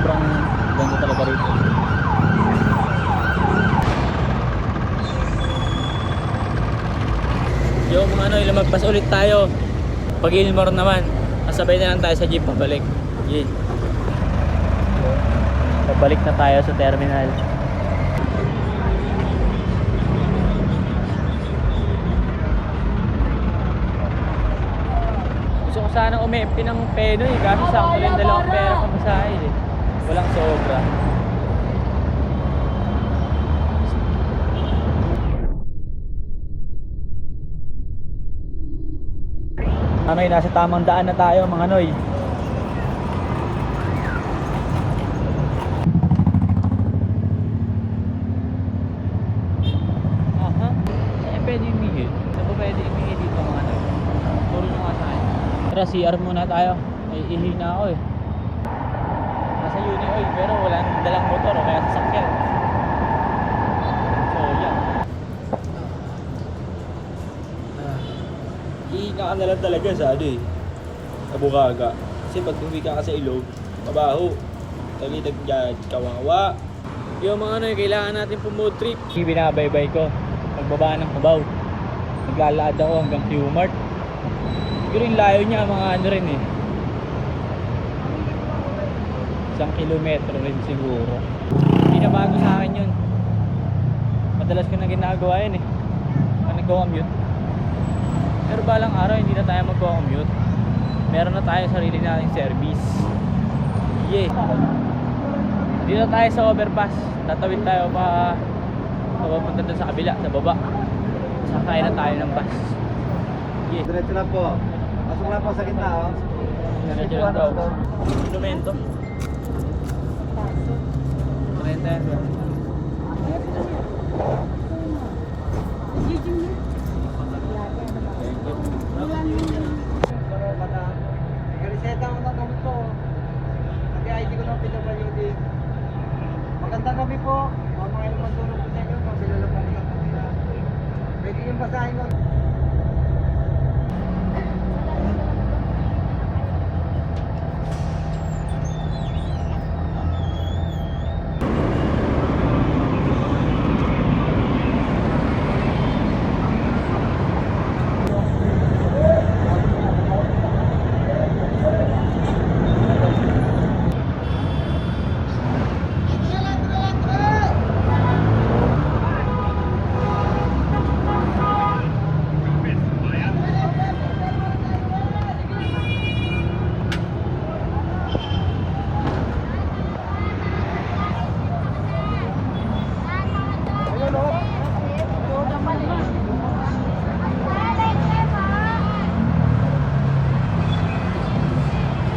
sobrang ganda talaga rito. Yung mga ano, lumagpas ulit tayo. Pag Gilmore naman, kasabay na lang tayo sa jeep pabalik. Yun. Pabalik na tayo sa terminal. Gusto ko sana umempi ng peno eh, kasi sakto lang dalawang pera pamasahe eh. Walang sobra. Anoy, nasa tamang daan na tayo mga Noy. Aha. Saan pwede imihi? Saan ba pwede imihi dito mga Noy? Turo nyo nga sa akin. Tara, CR muna tayo. Ay, ihi na ako eh. Nasa uni oil pero walang dalang motor o kaya sasakyan. So, yan. Iika ka na lang talaga sa ano eh, sa Bukaga. Kasi pag tumbi ka sa ilog, mabaho. Talitag dyan, kawawa. Yung mga ano eh, kailangan natin po mood trip. Binabaybay ko, pagbaba ng Cubao. Naglalakad ako hanggang Q-Mart. Siguro yung layo niya, mga ano rin eh. 1 kilometro rin siguro. Hindi na bago sa akin yun. Madalas ko na ginagawa yun eh. Pag nag-commute. Pero balang araw hindi na tayo mag-commute. Meron na tayo sarili nating service. Yeah. Dito tayo sa overpass. Tatawid tayo pa papunta doon sa kabila, sa baba. Sakay na tayo ng bus. Yeah. Diretso na po. Pasok na po sa gitna, oh. Diretso lang daw. Instrumento. 30 yan ba? Kariseta mo na gamot ko. Kasi ID ko ng PWD. Magandang gabi po. Mga ilang magtulong po sa inyo. Mabilala po lang kami na. Pwede yung basahin ko.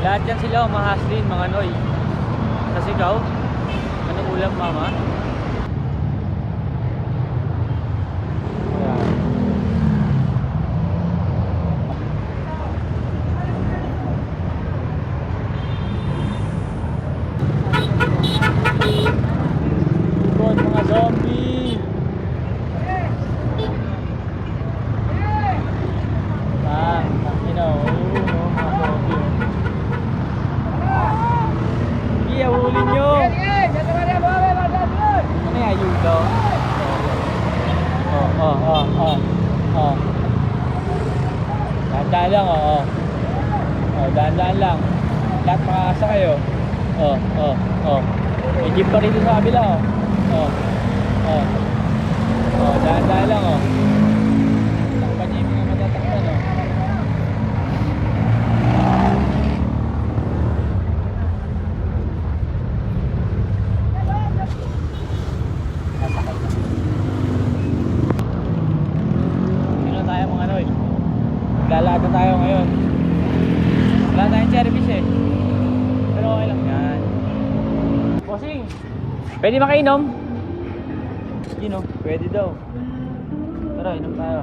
Lahat yan sila umahaslin mga Noy. Kasi ikaw, anong ulam mama? Good mga zombie. You know, mga zombie. Hulin nyo. Ano yung ayuda? Dahan-dahan lang, dahan-dahan lang. Lahat makakasa kayo. May jeep pa rito sa kabila, dahan-dahan lang, takpan niyo yung mga matatakpan, Lalakad na tayo ngayon. Wala tayong service eh. Pero okay lang yan. Bossing, pwede makainom? You know, pwede daw. Tara, inom tayo.